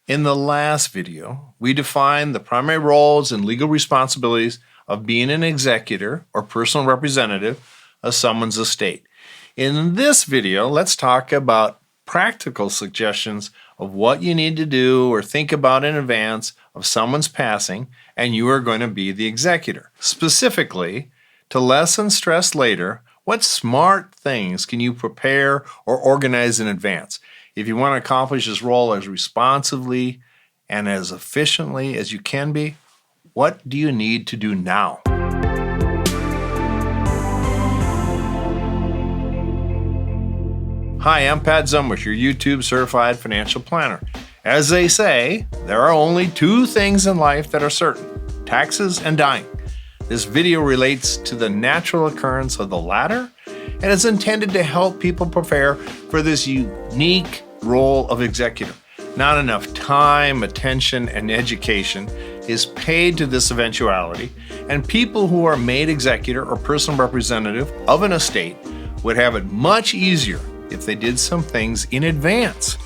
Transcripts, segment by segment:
In the last video, we defined the primary roles and legal responsibilities of being an executor or personal representative of someone's estate. In this video, let's talk about practical suggestions of what you need to do or think about in advance of someone's passing, and you are going to be the executor. Specifically, to lessen stress later, what smart things can you prepare or organize in advance? If you want to accomplish this role as responsively and as efficiently as you can be, what do you need to do now? Hi, I'm Pat Zumbush, your YouTube certified financial planner. As they say, there are only two things in life that are certain: taxes and dying. This video relates to the natural occurrence of the latter and is intended to help people prepare for this unique role of executor. Not enough time, attention, and education is paid to this eventuality, and people who are made executor or personal representative of an estate would have it much easier if they did some things in advance.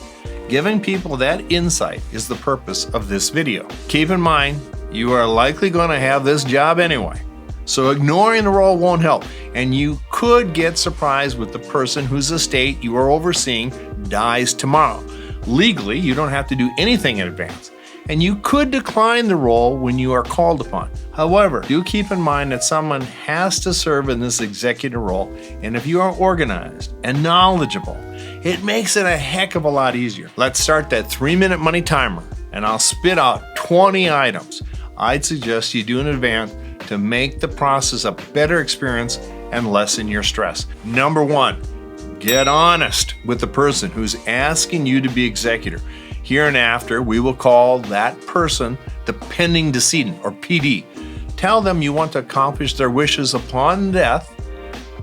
Giving people that insight is the purpose of this video. Keep in mind, you are likely going to have this job anyway, so ignoring the role won't help, and you could get surprised with the person whose estate you are overseeing dies tomorrow. Legally, you don't have to do anything in advance, and you could decline the role when you are called upon. However, do keep in mind that someone has to serve in this executive role, and if you are organized and knowledgeable, it makes it a heck of a lot easier. Let's start that 3-minute money timer, and I'll spit out 20 items I'd suggest you do in advance to make the process a better experience and lessen your stress. Number 1, get honest with the person who's asking you to be executor. Hereinafter, we will call that person the pending decedent, or PD. Tell them you want to accomplish their wishes upon death,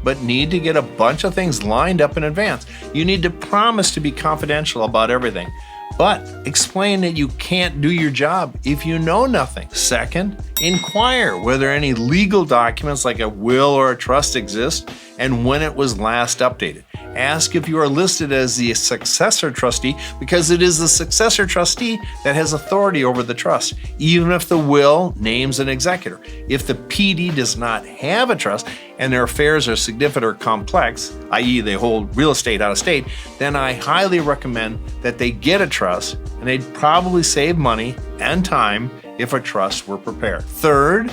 but need to get a bunch of things lined up in advance. You need to promise to be confidential about everything, but explain that you can't do your job if you know nothing. Second, inquire whether any legal documents like a will or a trust exist and when it was last updated. Ask if you are listed as the successor trustee, because it is the successor trustee that has authority over the trust, even if the will names an executor. If the PD does not have a trust and their affairs are significant or complex, i.e. they hold real estate out of state, then I highly recommend that they get a trust, and they'd probably save money and time if a trust were prepared. Third,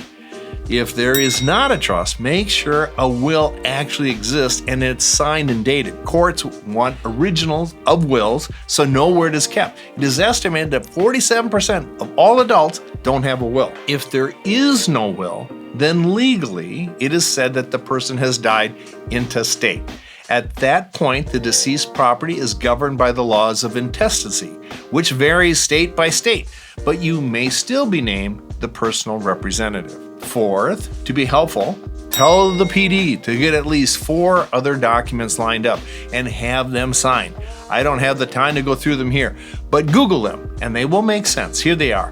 if there is not a trust, make sure a will actually exists and it's signed and dated. Courts want originals of wills, so know where it is kept. It is estimated that 47% of all adults don't have a will. If there is no will, then legally it is said that the person has died intestate. At that point, the deceased property is governed by the laws of intestacy, which varies state by state, but you may still be named the personal representative. Fourth, to be helpful, tell the PD to get at least 4 other documents lined up and have them signed. I don't have the time to go through them here, but Google them and they will make sense. Here they are: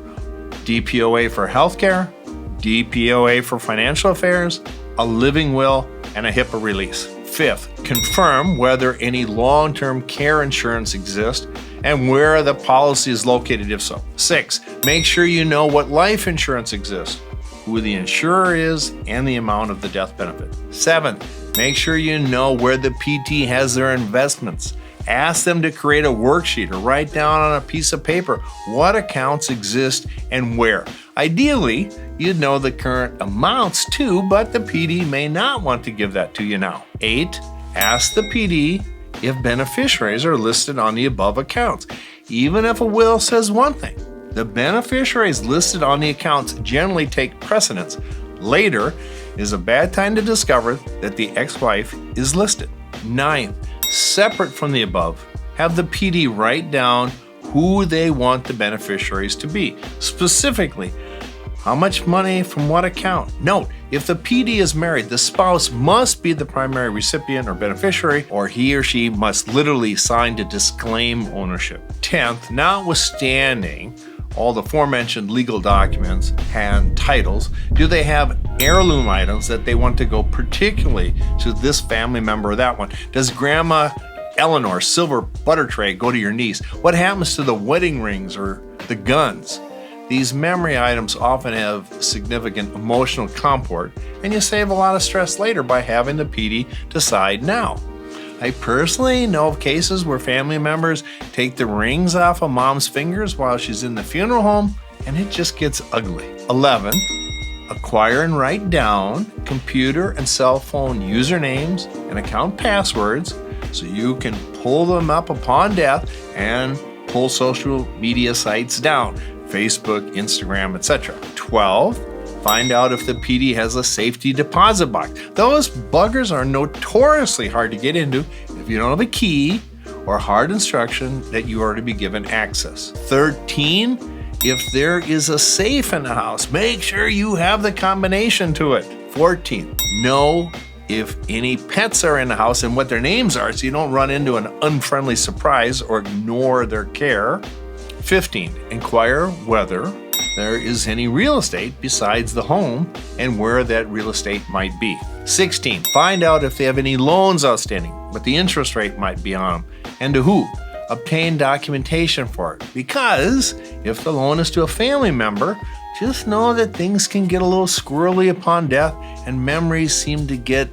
DPOA for healthcare, DPOA for financial affairs, a living will, and a HIPAA release. Fifth, confirm whether any long-term care insurance exists and where the policy is located if so. 6, make sure you know what life insurance exists, who the insurer is, and the amount of the death benefit. 7, make sure you know where the PT has their investments. Ask them to create a worksheet or write down on a piece of paper what accounts exist and where. Ideally, you'd know the current amounts too, but the PD may not want to give that to you now. 8, ask the PD if beneficiaries are listed on the above accounts. Even if a will says one thing, the beneficiaries listed on the accounts generally take precedence. Later is a bad time to discover that the ex-wife is listed. 9, separate from the above, have the PD write down who they want the beneficiaries to be. Specifically, how much money from what account. Note, if the PD is married, the spouse must be the primary recipient or beneficiary, or he or she must literally sign to disclaim ownership. 10th, notwithstanding all the aforementioned legal documents and titles, do they have heirloom items that they want to go particularly to this family member or that one? Does Grandma Eleanor's silver butter tray go to your niece? What happens to the wedding rings or the the guns. These memory items often have significant emotional comport, and you save a lot of stress later by having the PD decide now. I personally know of cases where family members take the rings off of mom's fingers while she's in the funeral home, and it just gets ugly. 11. Acquire and write down computer and cell phone usernames and account passwords so you can pull them up upon death and pull social media sites down, Facebook, Instagram, etc. 12. Find out if the PD has a safety deposit box. Those buggers are notoriously hard to get into if you don't have a key or hard instruction that you are to be given access. 13. If there is a safe in the house, make sure you have the combination to it. 14. Know if any pets are in the house and what their names are so you don't run into an unfriendly surprise or ignore their care. 15. Inquire whether there is any real estate besides the home and where that real estate might be. 16. Find out if they have any loans outstanding, what the interest rate might be on them, and to who. Obtain documentation for it, because if the loan is to a family member, just know that things can get a little squirrely upon death and memories seem to get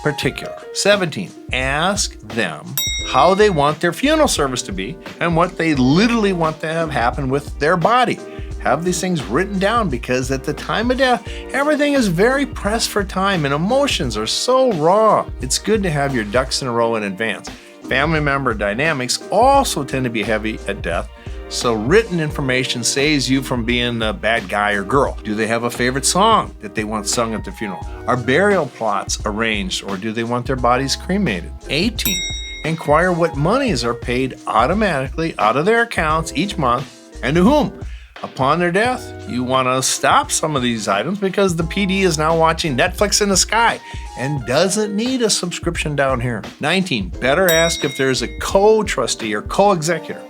particular. 17. Ask them how they want their funeral service to be and what they literally want to have happen with their body. Have these things written down, because at the time of death, everything is very pressed for time and emotions are so raw. It's good to have your ducks in a row in advance. Family member dynamics also tend to be heavy at death, so written information saves you from being the bad guy or girl. Do they have a favorite song that they want sung at the funeral? Are burial plots arranged, or do they want their bodies cremated? 18. Inquire what monies are paid automatically out of their accounts each month and to whom. Upon their death, you want to stop some of these items because the PD is now watching Netflix in the sky and doesn't need a subscription down here. 19. Better ask if there's a co-trustee or co-executor.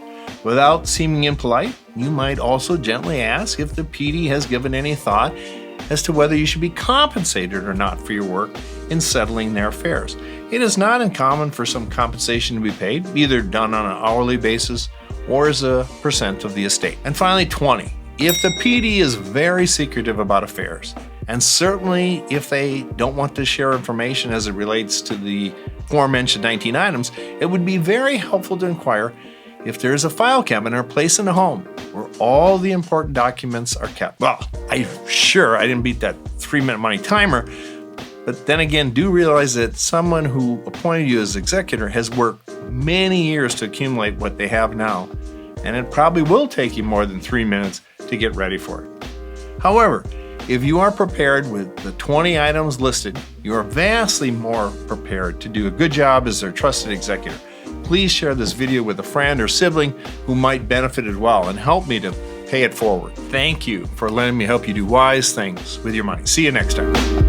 Without seeming impolite, you might also gently ask if the PD has given any thought as to whether you should be compensated or not for your work in settling their affairs. It is not uncommon for some compensation to be paid, either done on an hourly basis or as a percent of the estate. And finally, 20. If the PD is very secretive about affairs, and certainly if they don't want to share information as it relates to the aforementioned 19 items, it would be very helpful to inquire if there is a file cabinet or place in the home where all the important documents are kept. Well, I didn't beat that 3-minute money timer, but then again, do realize that someone who appointed you as executor has worked many years to accumulate what they have now, and it probably will take you more than 3 minutes to get ready for it. However, if you are prepared with the 20 items listed, you are vastly more prepared to do a good job as their trusted executor. Please share this video with a friend or sibling who might benefit as well and help me to pay it forward. Thank you for letting me help you do wise things with your money. See you next time.